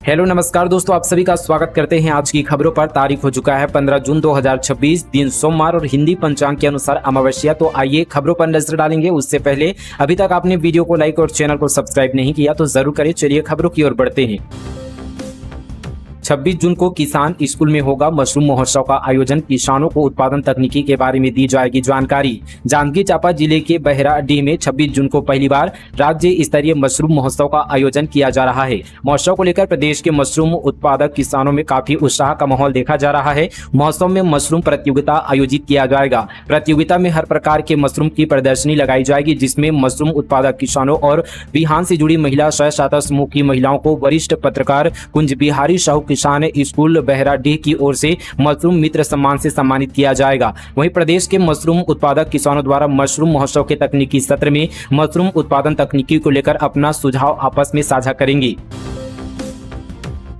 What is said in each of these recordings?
Hello नमस्कार दोस्तों, आप सभी का स्वागत करते हैं आज की खबरों पर। तारीख हो चुका है 15 जून 2026, दिन सोमवार और हिंदी पंचांग के अनुसार अमावस्या। तो आइए खबरों पर नजर डालेंगे। उससे पहले अभी तक आपने वीडियो को लाइक और चैनल को सब्सक्राइब नहीं किया तो जरूर करें। चलिए खबरों की ओर बढ़ते हैं। 26 जून को किसान स्कूल में होगा मशरूम महोत्सव का आयोजन। किसानों को उत्पादन तकनीकी के बारे में दी जाएगी जानकारी। जांजगीर चांपा जिले के बहराडीह में 26 जून को पहली बार राज्य स्तरीय मशरूम महोत्सव का आयोजन किया जा रहा है। महोत्सव को लेकर प्रदेश के मशरूम उत्पादक किसानों में काफी उत्साह का माहौल देखा जा रहा है। महोत्सव में मशरूम प्रतियोगिता आयोजित किया जाएगा। प्रतियोगिता में हर प्रकार के मशरूम की प्रदर्शनी लगाई जाएगी, जिसमें मशरूम उत्पादक किसानों और बिहान से जुड़ी महिला स्वयं सहायता समूह की महिलाओं को वरिष्ठ पत्रकार कुंज बिहारी साहू किसान स्कूल बहराडीह की ओर से मशरूम मित्र सम्मान से सम्मानित किया जाएगा। वहीं प्रदेश के मशरूम उत्पादक किसानों द्वारा मशरूम महोत्सव के तकनीकी सत्र में मशरूम उत्पादन तकनीकी को लेकर अपना सुझाव आपस में साझा करेंगे।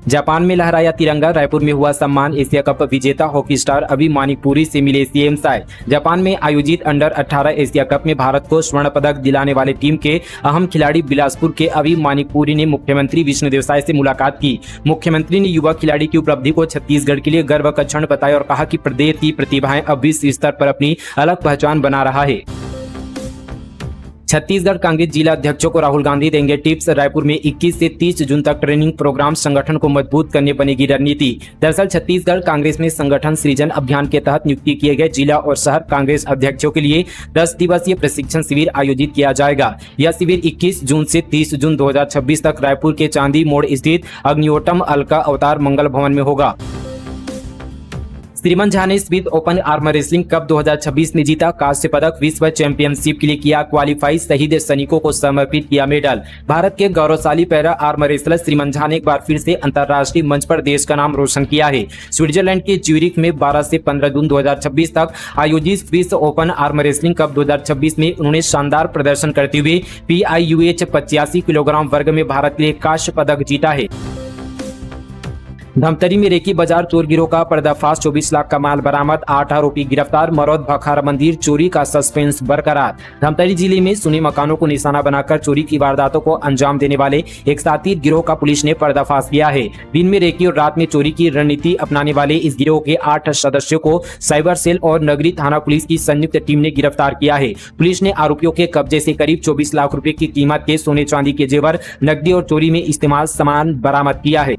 जापान में लहराया तिरंगा। रायपुर में हुआ सम्मान। एशिया कप विजेता हॉकी स्टार अभी मानिकपुरी से मिले सीएम साय। जापान में आयोजित अंडर 18 एशिया कप में भारत को स्वर्ण पदक दिलाने वाले टीम के अहम खिलाड़ी बिलासपुर के अभी मानिकपुरी ने मुख्यमंत्री विष्णुदेव साय से मुलाकात की। मुख्यमंत्री ने युवा खिलाड़ी की उपलब्धि को छत्तीसगढ़ के लिए गर्व का क्षण बताया और कहा कि प्रदेश की प्रतिभाएं अब विश्व स्तर पर अपनी अलग पहचान बना रहा है। छत्तीसगढ़ कांग्रेस जिला अध्यक्षों को राहुल गांधी देंगे टिप्स। रायपुर में 21 से 30 जून तक ट्रेनिंग प्रोग्राम। संगठन को मजबूत करने बनेगी रणनीति। दरअसल छत्तीसगढ़ कांग्रेस में संगठन सृजन अभियान के तहत नियुक्ति किए गए जिला और शहर कांग्रेस अध्यक्षों के लिए 10 दिवसीय प्रशिक्षण शिविर आयोजित किया जाएगा। यह शिविर 21 जून से 30 जून 2026 तक रायपुर के चांदी मोड़ स्थित अग्निहोत्रम अलका अवतार मंगल भवन में होगा। श्रीमान झा ने speed open arm wrestling cup 2026 में जीता कांस्य पदक। विश्व चैंपियनशिप के लिए किया क्वालिफाई। शहीद सैनिकों को समर्पित किया मेडल। भारत के गौरवशाली पैरा आर्म रेसलर श्रीमान झा ने एक बार फिर से अंतर्राष्ट्रीय मंच पर देश का नाम रोशन किया है। स्विट्जरलैंड के ज्यूरिख में 12 से 15 जून 2026 तक आयोजित विश्व ओपन आर्म रेसलिंग कप 2026 में उन्होंने शानदार प्रदर्शन करते हुए PIUH 85 किलोग्राम वर्ग में भारत के लिए कांस्य पदक जीता है। धमतरी में रेकी बाजार चोर गिरोह का पर्दाफाश। 24 लाख का माल बरामद। 8 आरोपी गिरफ्तार। मरौद भखारा मंदिर चोरी का सस्पेंस बरकरार। धमतरी जिले में सुने मकानों को निशाना बनाकर चोरी की वारदातों को अंजाम देने वाले एक शातिर गिरोह का पुलिस ने पर्दाफाश किया है। दिन में रेकी और रात में चोरी की रणनीति अपनाने वाले इस गिरोह के 8 सदस्यों को साइबर सेल और नगरी थाना पुलिस की संयुक्त टीम ने गिरफ्तार किया है। पुलिस ने आरोपियों के कब्जे से करीब 24 लाख रुपए की कीमत के सोने चांदी के जेवर, नकदी और चोरी में इस्तेमाल सामान बरामद किया है।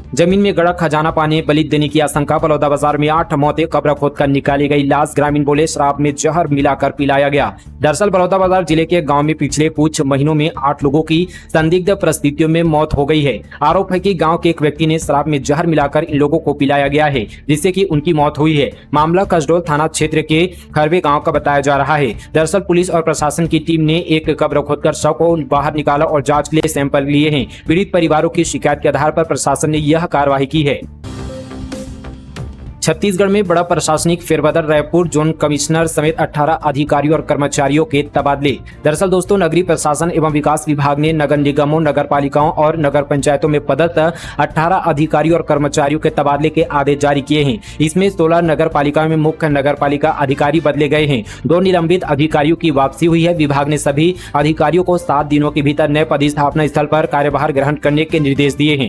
जमीन में गड़ा खजाना पाने बलि देने की आशंका। बलौदाबाजार में 8 मौतें। कब्र खोदकर निकाली गई लाश। ग्रामीण बोले शराब में जहर मिलाकर पिलाया गया। दरअसल बलौदाबाजार जिले के गांव में पिछले कुछ महीनों में 8 लोगों की संदिग्ध परिस्थितियों में मौत हो गई है। आरोप है कि गांव के एक व्यक्ति ने शराब में जहर मिलाकर इन लोगों को पिलाया गया है, जिससे कि उनकी मौत हुई है। मामला कसडोल थाना क्षेत्र के खरवे गाँव का बताया जा रहा है। दरअसल पुलिस और प्रशासन की टीम ने एक कब्र खोदकर शव को बाहर निकाला और जाँच के लिए सैंपल लिए हैं। पीड़ित परिवारों की शिकायत के आधार पर प्रशासन ने यह कार्रवाई की है। छत्तीसगढ़ में बड़ा प्रशासनिक फेरबदल। रायपुर जोन कमिश्नर समेत 18 अधिकारियों और कर्मचारियों के तबादले। दरअसल दोस्तों, नगरीय प्रशासन एवं विकास विभाग ने नगर निगमों, नगर पालिकाओं और नगर पंचायतों में पदस्थ 18 अधिकारियों और कर्मचारियों के तबादले के आदेश जारी किए हैं। इसमें 16 नगर पालिका में मुख्य नगर पालिका अधिकारी बदले गए हैं। 2 निलंबित अधिकारियों की वापसी हुई है। विभाग ने सभी अधिकारियों को 7 दिनों के भीतर नए पदस्थापना स्थल पर कार्यभार ग्रहण करने के निर्देश दिए हैं।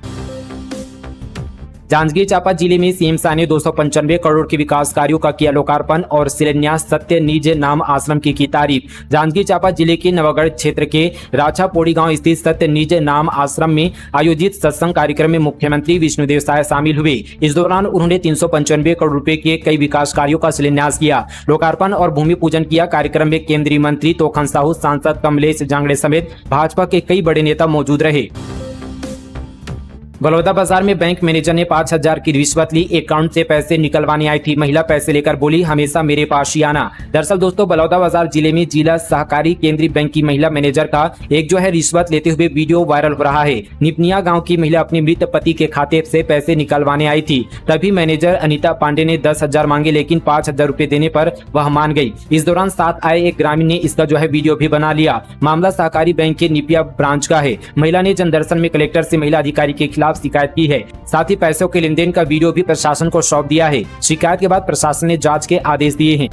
जांजगीर चांपा जिले में सीएम साय ने 295 करोड़ के विकास कार्यों का किया लोकार्पण और शिलान्यास। सत्य निज नाम आश्रम की तारीफ। जांजगीर चांपा जिले के नवागढ़ क्षेत्र के राछा पोड़ी गांव स्थित सत्य निज नाम आश्रम में आयोजित सत्संग कार्यक्रम में मुख्यमंत्री विष्णुदेव साय शामिल हुए। इस दौरान उन्होंने 395 करोड़ रुपए के कई विकास कार्यों का शिलान्यास किया, लोकार्पण और भूमि पूजन किया। कार्यक्रम में केंद्रीय मंत्री तोखन साहू, सांसद कमलेश जांगड़े समेत भाजपा के कई बड़े नेता मौजूद रहे। बलौदाबाजार में बैंक मैनेजर ने 5000 की रिश्वत ली। अकाउंट से पैसे निकलवाने आई थी महिला। पैसे लेकर बोली हमेशा मेरे पास ही आना। दरअसल दोस्तों, बलौदाबाजार जिले में जिला सहकारी केंद्रीय बैंक की महिला मैनेजर का एक रिश्वत लेते हुए वीडियो वायरल हो रहा है। निपनिया गांव की महिला अपने मृत पति के खाते से पैसे निकलवाने आई थी। तभी मैनेजर अनिता पांडे ने 10,000 मांगे, लेकिन 5,000 रुपए देने पर वह मान गई। इस दौरान साथ आए एक ग्रामीण ने इसका वीडियो भी बना लिया। मामला सहकारी बैंक के निपिया ब्रांच का है। महिला ने जनदर्शन में कलेक्टर से महिला अधिकारी के खिलाफ शिकायत की है। साथ ही पैसों के लेन देन का वीडियो भी प्रशासन को सौंप दिया है। शिकायत के बाद प्रशासन ने जांच के आदेश दिए हैं।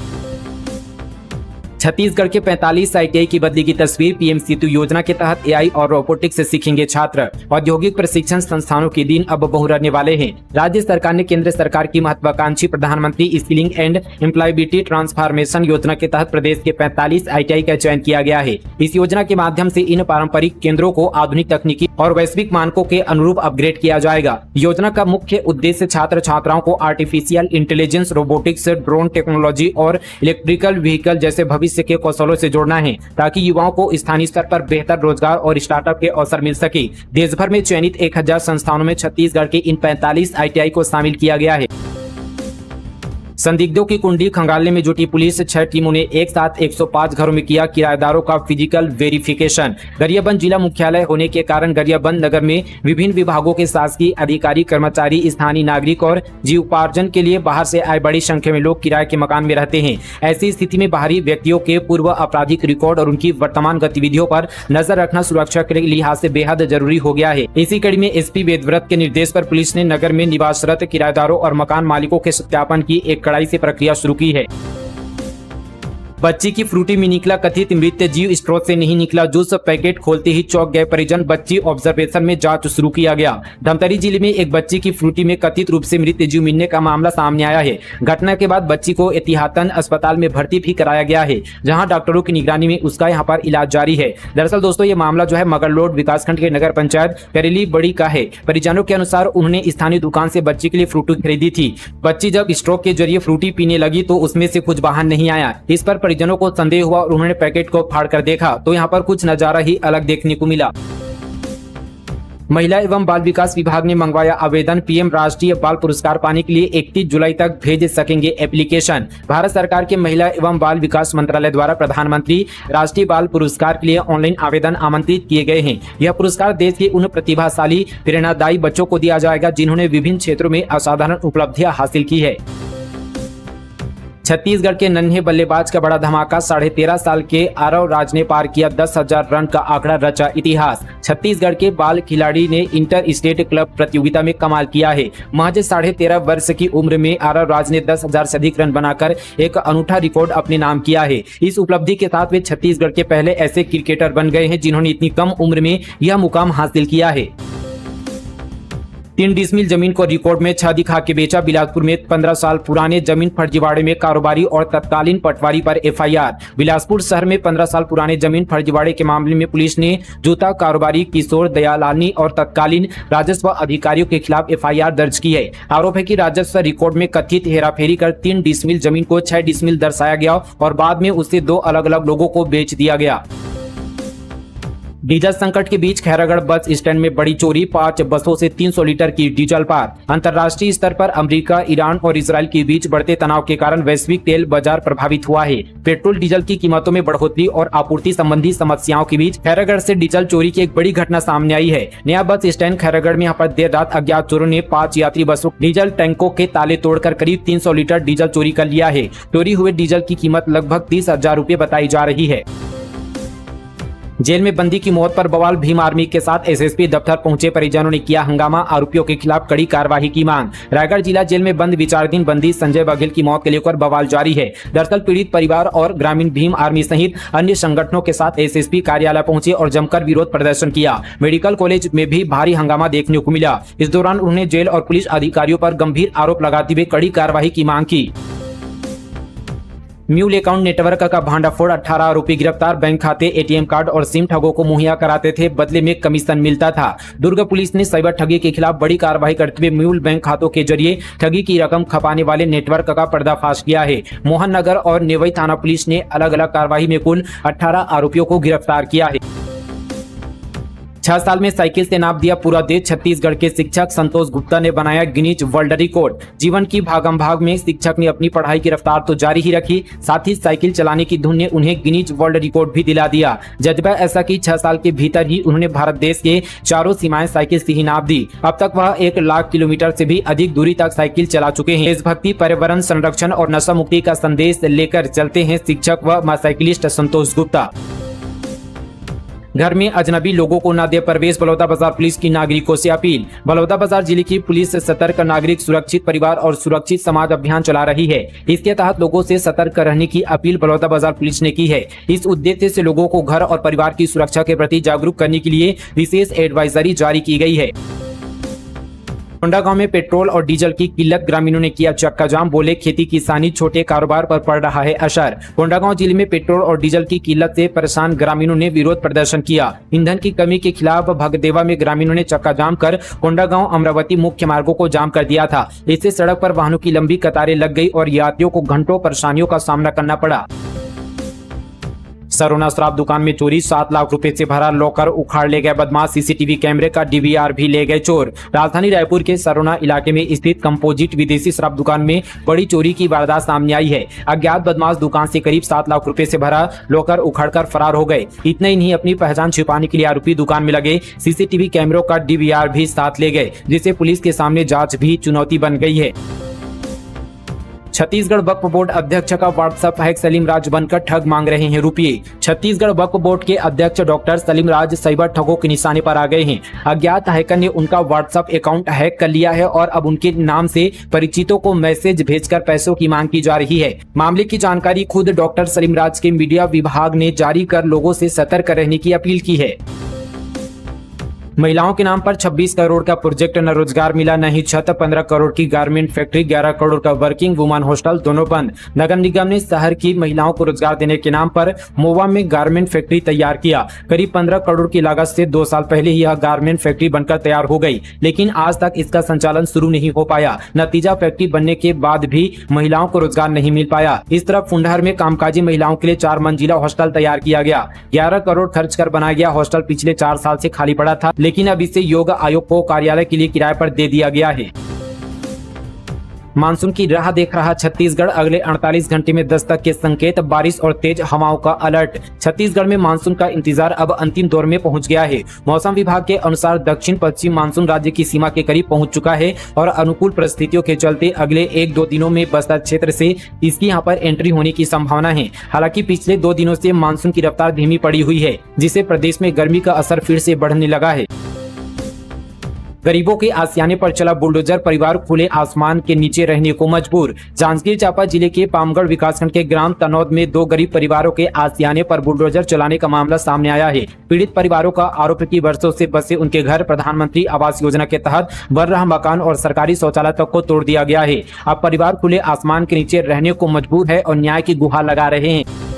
छत्तीसगढ़ के 45 आईटीआई की बदली की तस्वीर। पीएम सेतु योजना के तहत एआई और रोबोटिक्स से सीखेंगे छात्र। औद्योगिक प्रशिक्षण संस्थानों के दिन अब बहुरने वाले हैं। राज्य सरकार ने केंद्र सरकार की महत्वाकांक्षी प्रधानमंत्री स्किलिंग एंड एम्प्लॉयबिलिटी ट्रांसफॉर्मेशन योजना के तहत प्रदेश के 45 आईटीआई का चयन किया गया है। इस योजना के माध्यम से इन पारंपरिक केंद्रों को आधुनिक तकनीकी और वैश्विक मानकों के अनुरूप अपग्रेड किया जाएगा। योजना का मुख्य उद्देश्य छात्र छात्राओं को artificial intelligence, robotics, drone technology और इलेक्ट्रिकल व्हीकल जैसे भविष्य के कौशलों से जोड़ना है, ताकि युवाओं को स्थानीय स्तर पर बेहतर रोजगार और स्टार्टअप के अवसर मिल सके। देश भर में चयनित 1000 संस्थानों में छत्तीसगढ़ के इन 45 आईटीआई को शामिल किया गया है। संदिग्धों की कुंडली खंगालने में जुटी पुलिस। 6 टीमों ने एक साथ 105 घरों में किया किराएदारों का फिजिकल वेरिफिकेशन। गरियाबंद जिला मुख्यालय होने के कारण गरियाबंद नगर में विभिन्न विभागों के शासकीय अधिकारी, कर्मचारी, स्थानीय नागरिक और जीवोपार्जन के लिए बाहर से आए बड़ी संख्या में लोग किराए के मकान में रहते हैं। ऐसी स्थिति में बाहरी व्यक्तियों के पूर्व आपराधिक रिकॉर्ड और उनकी वर्तमान गतिविधियों पर नजर रखना सुरक्षा के लिहाज से बेहद जरूरी हो गया है। इसी कड़ी में एसपी वेदव्रत के निर्देश पर पुलिस ने नगर में निवासरत किराएदारों और मकान मालिकों के सत्यापन की एक कड़ाई से प्रक्रिया शुरू की है। बच्ची की फ्रूटी में निकला कथित मृत जीव। स्ट्रोथ से नहीं निकला जूस। पैकेट खोलते ही चौंक गए परिजन। बच्ची ऑब्जर्वेशन में जांच शुरू किया गया। धमतरी जिले में एक बच्ची की फ्रूटी में कथित रूप से मृत जीव मिलने का मामला सामने आया है। घटना के बाद बच्ची को एहतियातन अस्पताल में भर्ती भी कराया गया है, जहां डॉक्टरों की निगरानी में उसका यहां पर इलाज जारी है। दरअसल दोस्तों, ये मामला जो है मगरलोड विकासखंड के नगर पंचायत करेली बड़ी का है। परिजनों के अनुसार उन्होंने स्थानीय दुकान से बच्ची के लिए फ्रूटी खरीदी थी। बच्ची जब स्ट्रोक के जरिए फ्रूटी पीने लगी तो उसमें से कुछ बाहर नहीं आया। इस पर परिजनों को संदेह हुआ और उन्होंने पैकेट को फाड़ कर देखा तो यहाँ पर कुछ नजारा ही अलग देखने को मिला। महिला एवं बाल विकास विभाग ने मंगवाया आवेदन। पीएम राष्ट्रीय बाल पुरस्कार पाने के लिए 31 जुलाई तक भेज सकेंगे एप्लीकेशन। भारत सरकार के महिला एवं बाल विकास मंत्रालय द्वारा प्रधानमंत्री राष्ट्रीय बाल पुरस्कार के लिए ऑनलाइन आवेदन आमंत्रित किए गए हैं। यह पुरस्कार देश के उन प्रतिभाशाली, प्रेरणादायी बच्चों को दिया जाएगा जिन्होंने विभिन्न क्षेत्रों में असाधारण उपलब्धियां हासिल की है। छत्तीसगढ़ के नन्हे बल्लेबाज का बड़ा धमाका। 13.5 साल के आरव राज ने पार किया 10,000 रन का आंकड़ा, रचा इतिहास। छत्तीसगढ़ के बाल खिलाड़ी ने इंटर स्टेट क्लब प्रतियोगिता में कमाल किया है। महज 13.5 वर्ष की उम्र में आरव राज ने 10,000 से अधिक रन बनाकर एक अनूठा रिकॉर्ड अपने नाम किया है। इस उपलब्धि के साथ वे छत्तीसगढ़ के पहले ऐसे क्रिकेटर बन गए हैं जिन्होंने इतनी कम उम्र में यह मुकाम हासिल किया है। 3 डिसमिल जमीन को रिकॉर्ड में 6 दिखा के बेचा। बिलासपुर में 15 साल पुराने जमीन फर्जीवाड़े में कारोबारी और तत्कालीन पटवारी पर एफआईआर। बिलासपुर शहर में 15 साल पुराने जमीन फर्जीवाड़े के मामले में पुलिस ने जूता कारोबारी किशोर दयालानी और तत्कालीन राजस्व अधिकारियों के खिलाफ एफआईआर दर्ज की है। आरोप है कि राजस्व रिकॉर्ड में कथित हेराफेरी कर 3 डिसमिल जमीन को 6 डिसमिल दर्शाया गया और बाद में उसे 2 अलग अलग लोगों को बेच दिया गया। डीजल संकट के बीच खैरागढ़ बस स्टैंड में बड़ी चोरी। 5 बसों से 300 लीटर की डीजल पार। अंतर्राष्ट्रीय स्तर पर अमेरिका, ईरान और इजराइल के बीच बढ़ते तनाव के कारण वैश्विक तेल बाजार प्रभावित हुआ है। पेट्रोल डीजल की कीमतों में बढ़ोतरी और आपूर्ति संबंधी समस्याओं के बीच खैरागढ़ से डीजल चोरी की एक बड़ी घटना सामने आई है। नया बस स्टैंड खैरागढ़ में यहाँ पर देर रात अज्ञात चोरों ने 5 यात्री बसों डीजल टैंकों के ताले तोड़कर करीब 300 लीटर डीजल चोरी कर लिया है। चोरी हुए डीजल की कीमत लगभग 30,000 रुपए बताई जा रही है। जेल में बंदी की मौत पर बवाल। भीम आर्मी के साथ एसएसपी दफ्तर पहुंचे परिजनों ने किया हंगामा। आरोपियों के खिलाफ कड़ी कार्रवाई की मांग। रायगढ़ जिला जेल में बंद विचाराधीन बंदी संजय बघेल की मौत के लेकर बवाल जारी है। दरअसल पीड़ित परिवार और ग्रामीण भीम आर्मी सहित अन्य संगठनों के साथ एसएसपी कार्यालय पहुंचे और जमकर विरोध प्रदर्शन किया। मेडिकल कॉलेज में भी भारी हंगामा देखने को मिला। इस दौरान उन्होंने जेल और पुलिस अधिकारियों पर गंभीर आरोप लगाते हुए कड़ी कार्रवाई की मांग की। म्यूल अकाउंट नेटवर्क का भांडाफोड़। 18 आरोपी गिरफ्तार। बैंक खाते, एटीएम कार्ड और सिम ठगों को मुहैया कराते थे, बदले में कमीशन मिलता था। दुर्ग पुलिस ने साइबर ठगी के खिलाफ बड़ी कार्रवाई करते हुए म्यूल बैंक खातों के जरिए ठगी की रकम खपाने वाले नेटवर्क का पर्दाफाश किया है। मोहन नगर और नेवई थाना पुलिस ने अलग अलग कार्रवाई में कुल 18 आरोपियों को गिरफ्तार किया है। 6 साल में साइकिल से नाप दिया पूरा देश। छत्तीसगढ़ के शिक्षक संतोष गुप्ता ने बनाया गिनीज वर्ल्ड रिकॉर्ड। जीवन की भागम भाग में शिक्षक ने अपनी पढ़ाई की रफ्तार तो जारी ही रखी, साथ ही साइकिल चलाने की धुन ने उन्हें गिनीज वर्ल्ड रिकॉर्ड भी दिला दिया। जज्बा ऐसा कि 6 साल के भीतर ही उन्होंने भारत देश के चारों सीमाएं साइकिल से ही नाप दी। अब तक वह 1 लाख किलोमीटर से भी अधिक दूरी तक साइकिल चला चुके हैं। देशभक्ति, पर्यावरण संरक्षण और नशा मुक्ति का संदेश लेकर चलते हैं शिक्षक व साइकिलिस्ट संतोष गुप्ता। घर में अजनबी लोगों को न दे प्रवेश, बलौदाबाजार पुलिस की नागरिकों से अपील। बलौदाबाजार जिले की पुलिस सतर्क नागरिक सुरक्षित परिवार और सुरक्षित समाज अभियान चला रही है। इसके तहत लोगों से सतर्क रहने की अपील बलौदाबाजार पुलिस ने की है। इस उद्देश्य से लोगों को घर और परिवार की सुरक्षा के प्रति जागरूक करने के लिए विशेष एडवाइजरी जारी की गई है। कोंडागांव में पेट्रोल और डीजल की किल्लत, ग्रामीणों ने किया चक्का जाम, बोले खेती किसानी छोटे कारोबार पर पड़ रहा है असर। कोंडागांव जिले में पेट्रोल और डीजल की किल्लत से परेशान ग्रामीणों ने विरोध प्रदर्शन किया। ईंधन की कमी के खिलाफ भगदेवा में ग्रामीणों ने चक्का जाम कर कोंडागांव अमरावती मुख्य मार्गों को जाम कर दिया था। इससे सड़क पर वाहनों की लंबी कतारें लग गई और यात्रियों को घंटों परेशानियों का सामना करना पड़ा। सरोना शराब दुकान में चोरी, 7 लाख रुपए से भरा लॉकर उखाड़ ले गए बदमाश, सीसीटीवी कैमरे का डीवीआर भी ले गए चोर। राजधानी रायपुर के सरोना इलाके में स्थित कंपोजिट विदेशी शराब दुकान में बड़ी चोरी की वारदात सामने आई है। अज्ञात बदमाश दुकान से करीब 7 लाख रुपए से भरा लॉकर उखाड़कर फरार हो गए। इतना ही नहीं, अपनी पहचान छिपाने के लिए आरोपी दुकान में लगे सीसीटीवी कैमरों का डीवीआर भी साथ ले गए, जिससे पुलिस के सामने जांच भी चुनौती बन गई है। छत्तीसगढ़ वक्फ बोर्ड अध्यक्ष का व्हाट्सएप हैक, सलीम राज बनकर ठग मांग रहे हैं रुपये। छत्तीसगढ़ वक्फ बोर्ड के अध्यक्ष डॉक्टर सलीम राज साइबर ठगों के निशाने पर आ गए हैं। अज्ञात हैकर ने उनका व्हाट्सएप अकाउंट हैक कर लिया है और अब उनके नाम से परिचितों को मैसेज भेजकर पैसों की मांग की जा रही है। मामले की जानकारी खुद डॉक्टर सलीम राज के मीडिया विभाग ने जारी कर लोगों से सतर्क रहने की अपील की है। महिलाओं के नाम पर 26 करोड़ का प्रोजेक्ट, न रोजगार मिला न ही छत। 15 करोड़ की गारमेंट फैक्ट्री, 11 करोड़ का वर्किंग वुमन हॉस्टल, दोनों बंद। नगर निगम ने शहर की महिलाओं को रोजगार देने के नाम पर मोवा में गारमेंट फैक्ट्री तैयार किया। करीब 15 करोड़ की लागत से 2 साल पहले ही यह गारमेंट फैक्ट्री बनकर तैयार हो गई, लेकिन आज तक इसका संचालन शुरू नहीं हो पाया। नतीजा, फैक्ट्री बनने के बाद भी महिलाओं को रोजगार नहीं मिल पाया। इस तरफ फुंडहर में कामकाजी महिलाओं के लिए 4 मंजिला हॉस्टल तैयार किया गया। 11 करोड़ खर्च कर बनाया गया हॉस्टल पिछले 4 साल से खाली पड़ा था, लेकिन अब इसे योग आयोग को कार्यालय के लिए किराए पर दे दिया गया है। मानसून की राह देख रहा छत्तीसगढ़, अगले 48 घंटे में दस्तक के संकेत, बारिश और तेज हवाओं का अलर्ट। छत्तीसगढ़ में मानसून का इंतजार अब अंतिम दौर में पहुंच गया है। मौसम विभाग के अनुसार दक्षिण पश्चिम मानसून राज्य की सीमा के करीब पहुंच चुका है और अनुकूल परिस्थितियों के चलते अगले 1-2 दिनों में बस्तर क्षेत्र से इसकी यहां पर एंट्री होने की संभावना है। हालांकि पिछले 2 दिनों से मानसून की रफ्तार धीमी पड़ी हुई है, जिससे प्रदेश में गर्मी का असर फिर से बढ़ने लगा है। गरीबों के आसियाने पर चला बुलडोजर, परिवार खुले आसमान के नीचे रहने को मजबूर। जांजगीर चांपा जिले के पामगढ़ विकासखंड के ग्राम तनौद में 2 गरीब परिवारों के आसियाने पर बुलडोजर चलाने का मामला सामने आया है। पीड़ित परिवारों का आरोप है कि वर्षों से बसे उनके घर प्रधानमंत्री आवास योजना के तहत बन रहा मकान और सरकारी शौचालय तक को तोड़ दिया गया है। अब परिवार खुले आसमान के नीचे रहने को मजबूर है और न्याय की गुहार लगा रहे हैं।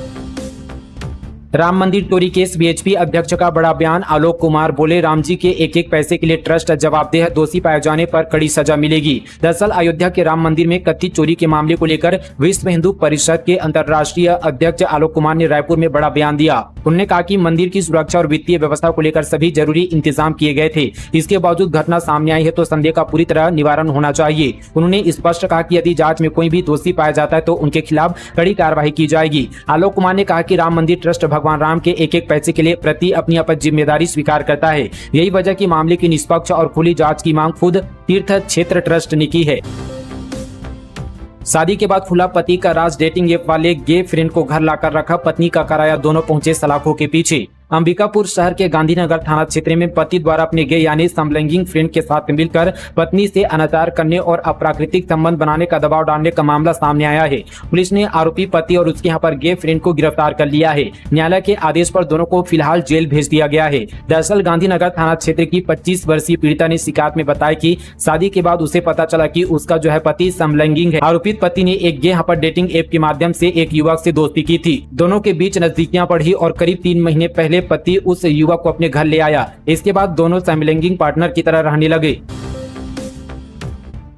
राम मंदिर चोरी केस, बीएचपी अध्यक्ष का बड़ा बयान, आलोक कुमार बोले राम जी के एक एक पैसे के लिए ट्रस्ट जवाबदेह, दोषी पाए जाने पर कड़ी सजा मिलेगी। दरअसल अयोध्या के राम मंदिर में कथित चोरी के मामले को लेकर विश्व हिंदू परिषद के अंतर्राष्ट्रीय अध्यक्ष आलोक कुमार ने रायपुर में बड़ा बयान दिया। उन्होंने कहा कि मंदिर की सुरक्षा और वित्तीय व्यवस्था को लेकर सभी जरूरी इंतजाम किए गए थे। इसके बावजूद घटना सामने आई है तो संदेह का पूरी तरह निवारण होना चाहिए। उन्होंने स्पष्ट कहा कि यदि जांच में कोई भी दोषी पाया जाता है तो उनके खिलाफ कड़ी कार्रवाई की जाएगी। आलोक कुमार ने कहा कि राम मंदिर ट्रस्ट भगवान राम के एक एक पैसे के लिए प्रति अपनी जिम्मेदारी स्वीकार करता है। यही वजह की मामले की निष्पक्ष और खुली जांच की मांग खुद तीर्थ क्षेत्र ट्रस्ट ने की है। शादी के बाद खुला पति का राज, डेटिंग ऐप वाले गे फ्रेंड को घर लाकर रखा, पत्नी का कराया, दोनों पहुंचे सलाखों के पीछे। अंबिकापुर शहर के गांधीनगर थाना क्षेत्र में पति द्वारा अपने गे यानी समलैंगिक फ्रेंड के साथ मिलकर पत्नी से अनाचार करने और अप्राकृतिक संबंध बनाने का दबाव डालने का मामला सामने आया है। पुलिस ने आरोपी पति और उसके यहाँ पर गे फ्रेंड को गिरफ्तार कर लिया है। न्यायालय के आदेश पर दोनों को फिलहाल जेल भेज दिया गया है। दरअसल गांधीनगर थाना क्षेत्र की 25 वर्षीय पीड़िता ने शिकायत में बताया कि शादी के बाद उसे पता चला कि उसका जो है पति समलैंगिक है। आरोपित पति ने एक गे यहाँ पर डेटिंग ऐप के माध्यम से एक युवक से दोस्ती की थी। दोनों के बीच नजदीकियां बढ़ी और करीब 3 महीने पहले पति उस युवक को अपने घर ले आया। इसके बाद दोनों समलैंगिक पार्टनर की तरह रहने लगे।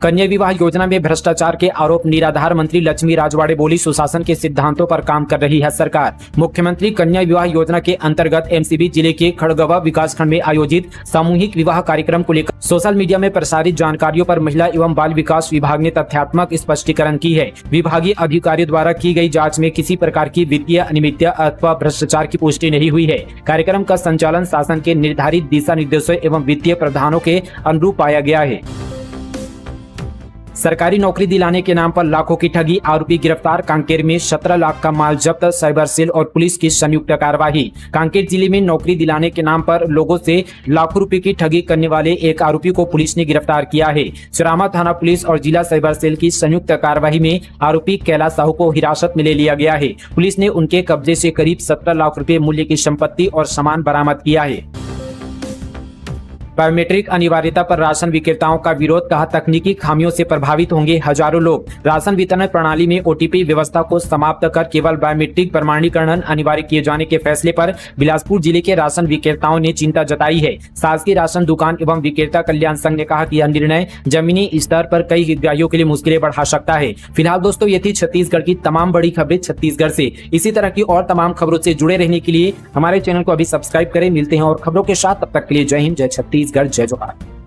कन्या विवाह योजना में भ्रष्टाचार के आरोप, निराधार मंत्री लक्ष्मी राजवाड़े बोली सुशासन के सिद्धांतों पर काम कर रही है सरकार। मुख्यमंत्री कन्या विवाह योजना के अंतर्गत एमसीबी जिले के खड़गवा विकासखंड में आयोजित सामूहिक विवाह कार्यक्रम को लेकर सोशल मीडिया में प्रसारित जानकारियों पर महिला एवं बाल विकास विभाग ने तथ्यात्मक स्पष्टीकरण की है। विभागीय अधिकारियों द्वारा की गई जाँच में किसी प्रकार की वित्तीय अनियमितता अथवा भ्रष्टाचार की पुष्टि नहीं हुई है। कार्यक्रम का संचालन शासन के निर्धारित दिशा निर्देशों एवं वित्तीय प्रावधानों के अनुरूप पाया गया है। सरकारी नौकरी दिलाने के नाम पर लाखों की ठगी, आरोपी गिरफ्तार। कांकेर में 17 लाख का माल जब्त, साइबर सेल और पुलिस की संयुक्त कार्रवाई। कांकेर जिले में नौकरी दिलाने के नाम पर लोगों से लाखों रुपए की ठगी करने वाले एक आरोपी को पुलिस ने गिरफ्तार किया है। सुरामा थाना पुलिस और जिला साइबर सेल की संयुक्त कार्रवाई में आरोपी कैलाश साहू को हिरासत में ले लिया गया है। पुलिस ने उनके कब्जे से करीब 17 लाख रुपए मूल्य की संपत्ति और सामान बरामद किया है। बायोमेट्रिक अनिवार्यता पर राशन विक्रेताओं का विरोध, कहा तकनीकी खामियों से प्रभावित होंगे हजारों लोग। राशन वितरण प्रणाली में ओटीपी व्यवस्था को समाप्त कर केवल बायोमेट्रिक प्रमाणीकरण अनिवार्य किए जाने के फैसले पर बिलासपुर जिले के राशन विक्रेताओं ने चिंता जताई है। शासकीय राशन दुकान एवं विक्रेता कल्याण संघ ने कहा कि यह निर्णय जमीनी स्तर पर कई हितग्राहियों के लिए मुश्किलें बढ़ा सकता है। फिलहाल दोस्तों, ये थी छत्तीसगढ़ की तमाम बड़ी खबरें छत्तीसगढ़ से। इसी तरह की और तमाम खबरों से जुड़े रहने के लिए हमारे चैनल को अभी सब्सक्राइब करें। मिलते हैं और खबरों के साथ, तब तक के लिए जय हिंद, जय छत्तीसगढ़, जय जोहार।